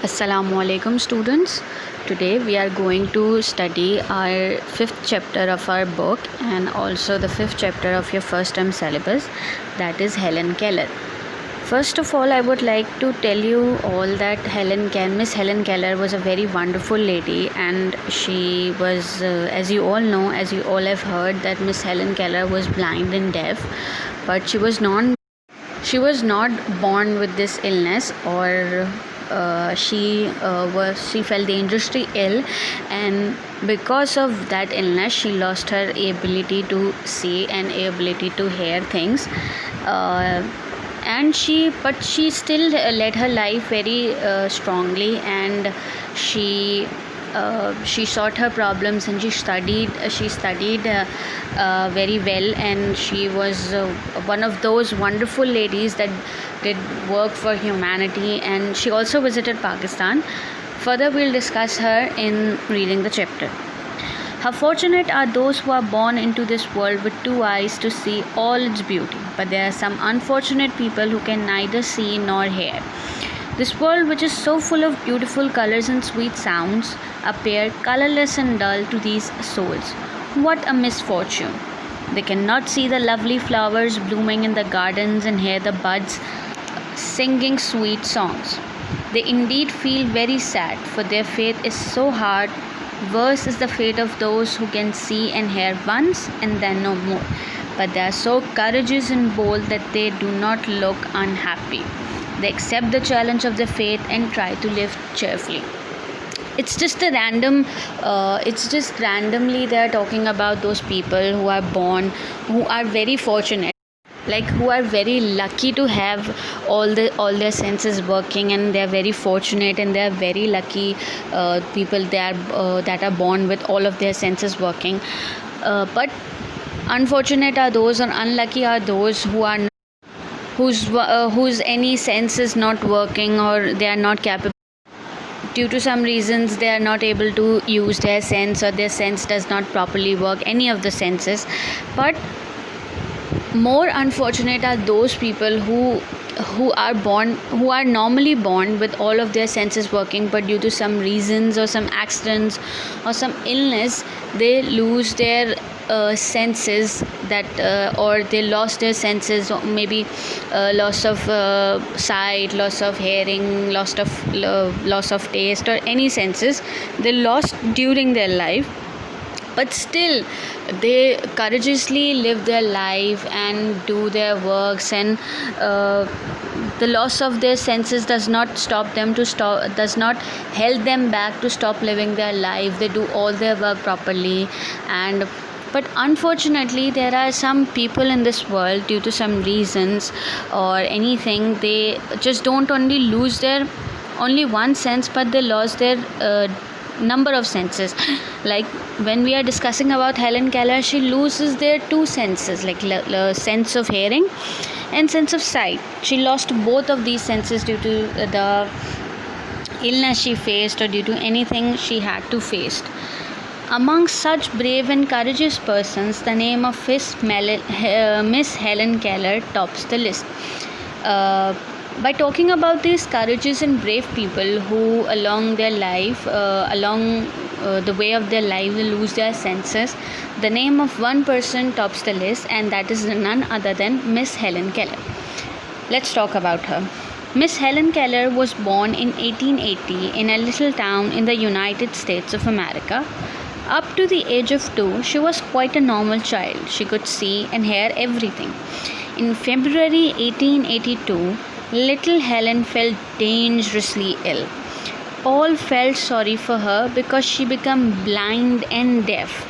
Assalamu alaikum students. Today we are going to study our fifth chapter of our book and also the fifth chapter of your first term syllabus, that is Helen Keller. First of all, I would like to tell you all that Miss Helen Keller was a very wonderful lady, and she was, as you all know, as you all have heard, that Miss Helen Keller was blind and deaf, but she was not born with this illness, or she fell dangerously ill, and because of that illness she lost her ability to see and ability to hear things, but she still led her life very strongly, and she sought her problems, and she studied very well, and she was one of those wonderful ladies that did work for humanity, and she also visited Pakistan. Further, we'll discuss her in reading the chapter. How fortunate are those who are born into this world with two eyes to see all its beauty, but there are some unfortunate people who can neither see nor hear. This world, which is so full of beautiful colors and sweet sounds, appear colorless and dull to these souls. What a misfortune! They cannot see the lovely flowers blooming in the gardens and hear the buds singing sweet songs. They indeed feel very sad, for their fate is so hard. Worse is the fate of those who can see and hear once and then no more. But they are so courageous and bold that they do not look unhappy. They accept the challenge of their fate and try to live cheerfully. It's just randomly they are talking about those people who are born, who are very fortunate, like who are very lucky to have all their senses working, and they are very fortunate and they are very lucky people that are born with all of their senses working. But unfortunate are those, or unlucky are those who are whose any sense is not working, or they are not capable. Due to some reasons, they are not able to use their sense, or their sense does not properly work, any of the senses. But more unfortunate are those people who are normally born with all of their senses working, but due to some reasons or some accidents or some illness, they lose their senses, or they lost their senses, or maybe loss of sight, loss of hearing, loss of taste, or any senses they lost during their life. But still they courageously live their life and do their works, and the loss of their senses does not hold them back to stop living their life. They do all their work properly. But unfortunately, there are some people in this world, due to some reasons or anything, they just don't only lose their only one sense, but they lost their number of senses. Like when we are discussing about Helen Keller, she loses their two senses, like sense of hearing and sense of sight. She lost both of these senses due to the illness she faced, or due to anything she had to face. Among such brave and courageous persons, the name of Miss Helen Keller tops the list. By talking about these courageous and brave people who along their life, the way of their life, they lose their senses, the name of one person tops the list, and that is none other than Miss Helen Keller. Let's talk about her. Miss Helen Keller was born in 1880 in a little town in the United States of America. Up to the age of 2, she was quite a normal child. She could see and hear everything. In February 1882, little Helen fell dangerously ill. All felt sorry for her because she became blind and deaf.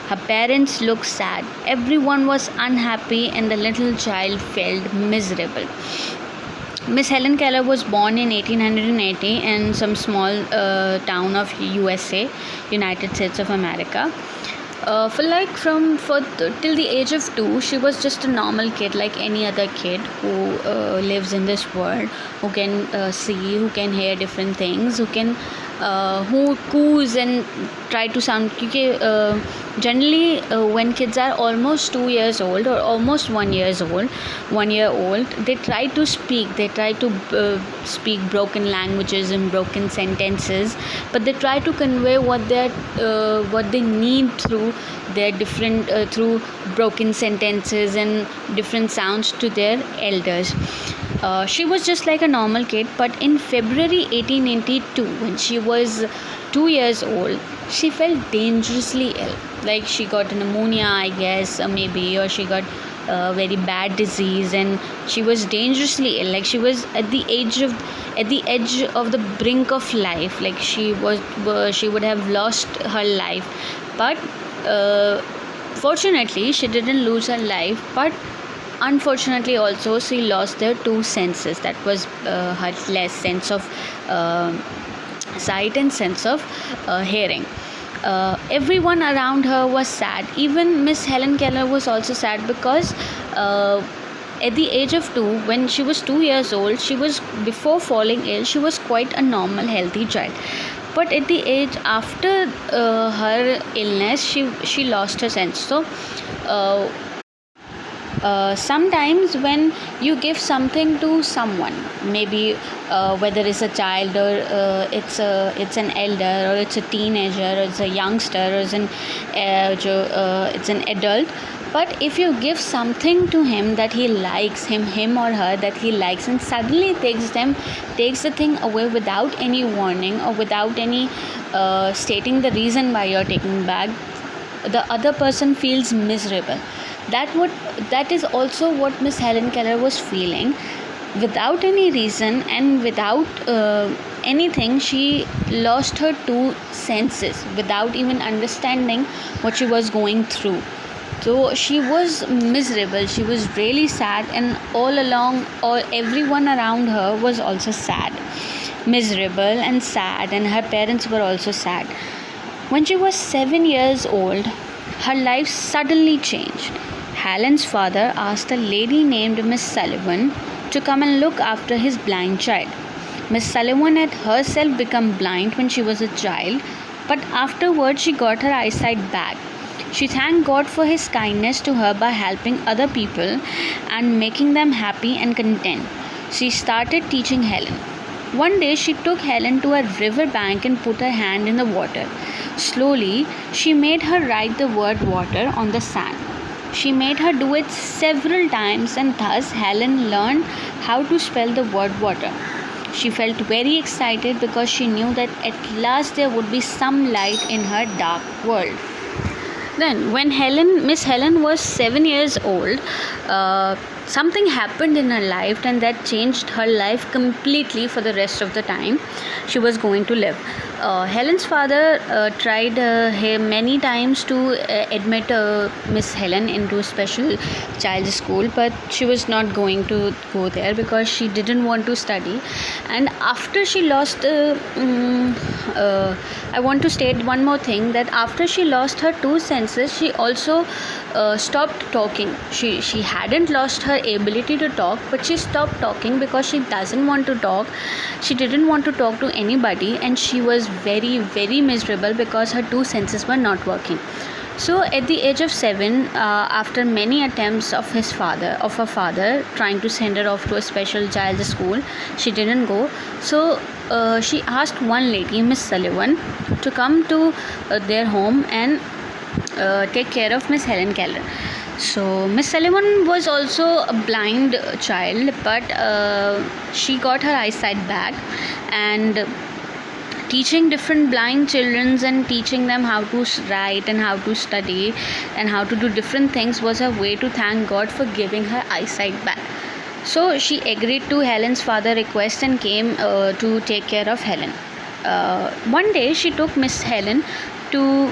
Her parents looked sad. Everyone was unhappy, and the little child felt miserable. Miss Helen Keller was born in 1880 in some small town of USA, United States of America. Till the age of 2, she was just a normal kid, like any other kid who lives in this world, who can see, who can hear different things, who can who coos and try to sound, because generally when kids are almost 2 years old or almost 1 year old, they try to speak broken languages and broken sentences, but they try to convey what they need through their different through broken sentences and different sounds to their elders. She was just like a normal kid, but in February 1882, when she was 2 years old, she felt dangerously ill. Like she got pneumonia, I guess, maybe, or she got a very bad disease, and she was dangerously ill. Like she was at the edge of the brink of life. Like she would have lost her life, but fortunately, she didn't lose her life, but unfortunately also she lost her two senses. That was her less sense of sight and sense of hearing. Everyone around her was sad. Even Miss Helen Keller was also sad, because at the age of 2, when she was 2 years old, before falling ill, she was quite a normal, healthy child. But at the age after her illness, she lost her sense. So sometimes when you give something to someone, maybe whether it's a child or it's an elder, or it's a teenager, or it's a youngster, or it's an adult, but if you give something to him that he likes, him or her that he likes, and suddenly takes the thing away without any warning or without any stating the reason why you're taking back, the other person feels miserable. That is also what Miss Helen Keller was feeling. Without any reason and without anything, she lost her two senses without even understanding what she was going through. So she was miserable, she was really sad, and everyone around her was also sad, miserable and sad, and her parents were also sad. When she was 7 years old, her life suddenly changed. Helen's father asked a lady named Miss Sullivan to come and look after his blind child. Miss Sullivan had herself become blind when she was a child, but afterwards she got her eyesight back. She thanked God for his kindness to her by helping other people and making them happy and content. She started teaching Helen. One day she took Helen to a river bank and put her hand in the water. Slowly, she made her write the word water on the sand. She made her do it several times, and thus Helen learned how to spell the word water. She felt very excited because she knew that at last there would be some light in her dark world. Then, when Miss Helen was 7 years old, something happened in her life, and that changed her life completely for the rest of the time she was going to live. Helen's father tried many times to admit Miss Helen into a special child school, but she was not going to go there because she didn't want to study. And after she lost I want to state one more thing, that after she lost her two senses, she also stopped talking. She hadn't lost her ability to talk, but she stopped talking because she doesn't want to talk. She didn't want to talk to anybody, and she was very, very miserable because her two senses were not working. So at the age of 7, after many attempts of her father trying to send her off to a special child school, she didn't go. So she asked one lady, Miss Sullivan, to come to their home and take care of Miss Helen Keller. So Miss Sullivan was also a blind child, but she got her eyesight back, and teaching different blind children and teaching them how to write and how to study and how to do different things was her way to thank God for giving her eyesight back. So she agreed to Helen's father's request and came to take care of Helen. One day she took Miss Helen to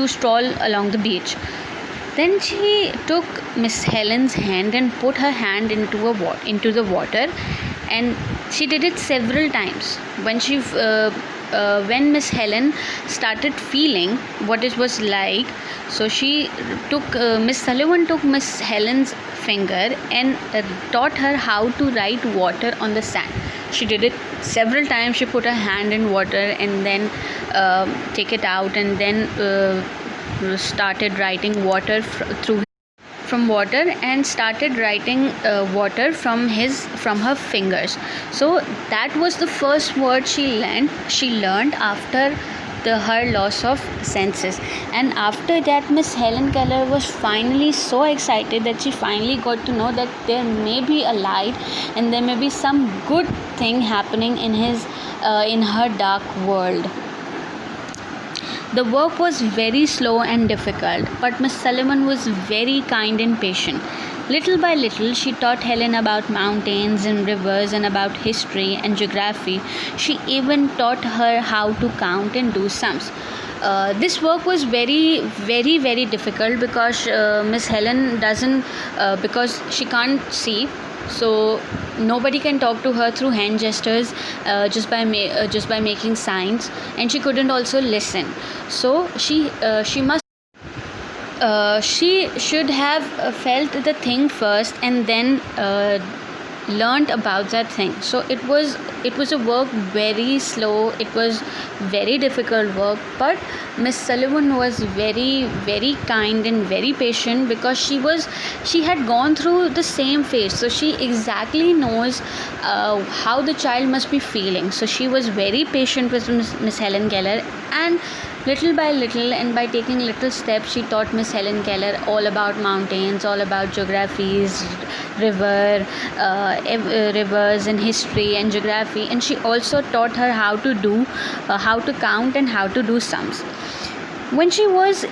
stroll along the beach. Then she took Miss Helen's hand and put her hand into the water, and she did it several times. When Miss Helen started feeling what it was like, so Miss Sullivan took Miss Helen's finger and taught her how to write water on the sand. She did it several times. She put her hand in water and then take it out, and then started writing water through from water, and started writing water from her fingers. So that was the first word she learned after her loss of senses. And after that, Miss Helen Keller was finally so excited that she finally got to know that there may be a light and there may be some good thing happening in her dark world. The work was very slow and difficult, but Miss Sullivan was very kind and patient. Little by little, she taught Helen about mountains and rivers and about history and geography. She even taught her how to count and do sums. This work was very, very, very difficult because Miss Helen doesn't, because she can't see. So nobody can talk to her through hand gestures, just by making signs, and she couldn't also listen. So she should have felt the thing first and then learned about that thing. So it was a work very slow. It was very difficult work, but Miss Sullivan was very, very kind and very patient because she had gone through the same phase, so she exactly knows how the child must be feeling. So she was very patient with Miss Helen Keller, and little by little and by taking little steps, she taught Miss Helen Keller all about mountains, all about geographies, rivers and history and geography. And she also taught her how to count and how to do sums. When she was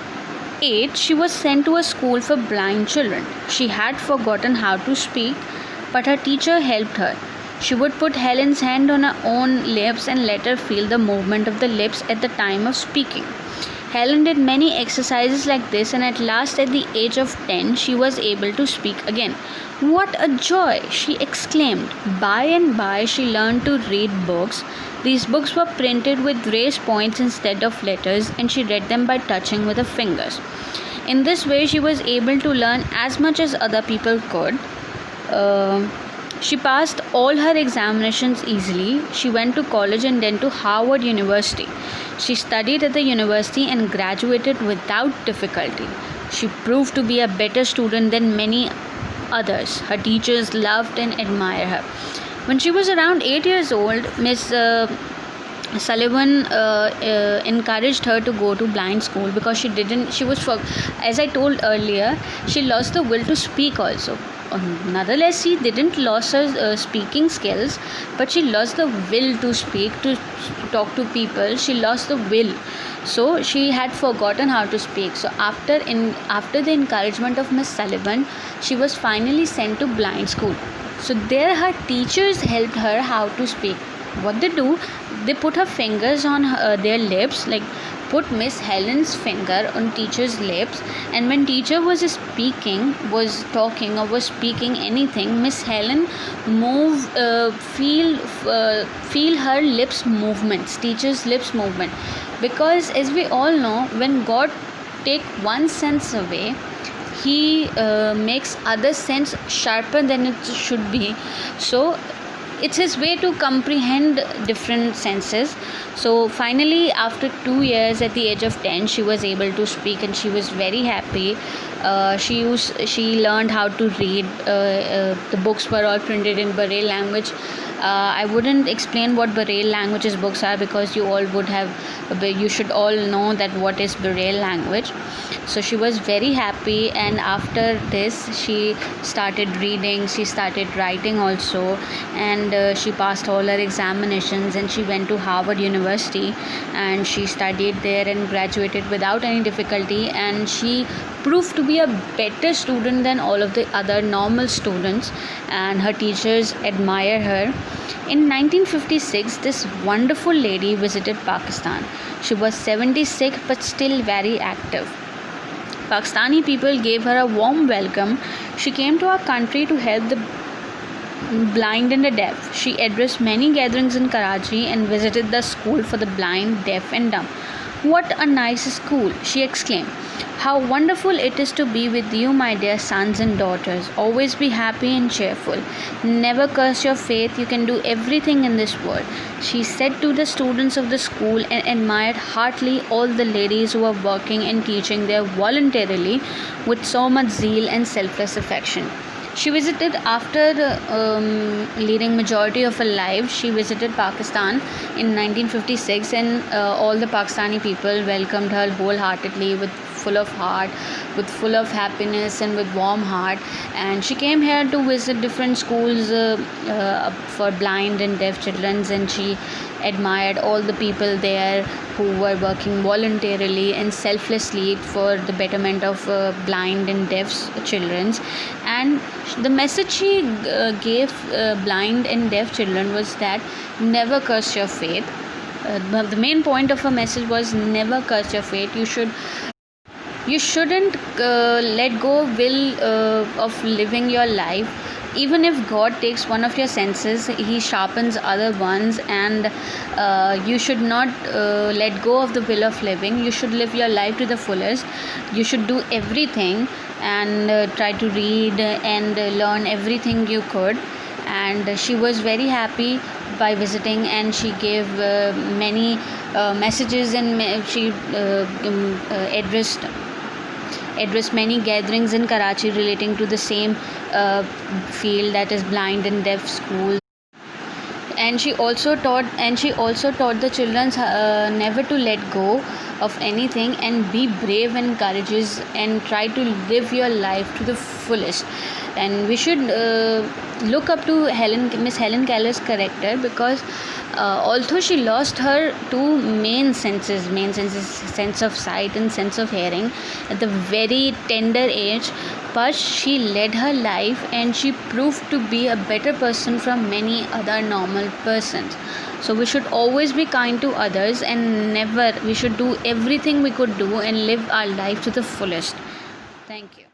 8, she was sent to a school for blind children. She had forgotten how to speak, but her teacher helped her. She would put Helen's hand on her own lips and let her feel the movement of the lips at the time of speaking. Helen did many exercises like this, and at last, at the age of 10, she was able to speak again. "What a joy!" she exclaimed. By and by, she learned to read books. These books were printed with raised points instead of letters, and she read them by touching with her fingers. In this way, she was able to learn as much as other people could. She passed all her examinations easily. She went to college and then to Harvard University. She studied at the university and graduated without difficulty. She proved to be a better student than many others. Her teachers loved and admired her. When she was around 8 years old, Miss Sullivan encouraged her to go to blind school because as I told earlier, she lost the will to speak also. Nonetheless, she didn't lose her speaking skills, but she lost the will to speak, to talk to people. She lost the will, so she had forgotten how to speak. So after the encouragement of Miss Sullivan, she was finally sent to blind school. So there her teachers helped her how to speak. What they do, they put her fingers on their lips, like put Miss Helen's finger on teacher's lips, and when teacher was talking or was speaking anything, Miss Helen feel her lips movements, teacher's lips movement, because as we all know, when God take one sense away, he makes other sense sharper than it should be. So it's his way to comprehend different senses. So finally, after 2 years, at the age of 10, she was able to speak, and she was very happy. She learned how to read. The books were all printed in Braille language. I wouldn't explain what Braille languages books are, because you should all know that what is Braille language. So she was very happy, and after this she started reading, she started writing also, and she passed all her examinations, and she went to Harvard University, and she studied there and graduated without any difficulty, and she proved to be a better student than all of the other normal students, and her teachers admire her. In 1956, this wonderful lady visited Pakistan. She was 76 but still very active. Pakistani people gave her a warm welcome. She came to our country to help the blind and the deaf. She addressed many gatherings in Karachi and visited the school for the blind, deaf and dumb. "What a nice school," she exclaimed. How wonderful it is to be with you, my dear sons and daughters. Always be happy and cheerful. Never curse your faith. You can do everything in this world, she said to the students of the school, and admired heartily all the ladies who were working and teaching there voluntarily with so much zeal and selfless affection. She visited after leading majority of her life. She visited Pakistan in 1956, and all the Pakistani people welcomed her wholeheartedly with full of happiness and with warm heart. And she came here to visit different schools for blind and deaf children, and she admired all the people there who were working voluntarily and selflessly for the betterment of blind and deaf children. And the message she gave blind and deaf children was that never curse your faith. The main point of her message was never curse your faith. You shouldn't let go of living your life. Even if God takes one of your senses, he sharpens other ones, and you should not let go of the will of living. You should live your life to the fullest. You should do everything and try to read and learn everything you could. And she was very happy by visiting, and she gave many messages, and she addressed many gatherings in Karachi relating to the same field, that is blind and deaf schools. And she also taught the children never to let go of anything, and be brave and courageous, and try to live your life to the fullest. And we should look up to Miss Helen Keller's character, because although she lost her two main senses, sense of sight and sense of hearing, at the very tender age, but she led her life, and she proved to be a better person from many other normal persons. So we should always be kind to others, and we should do everything we could do and live our life to the fullest. Thank you.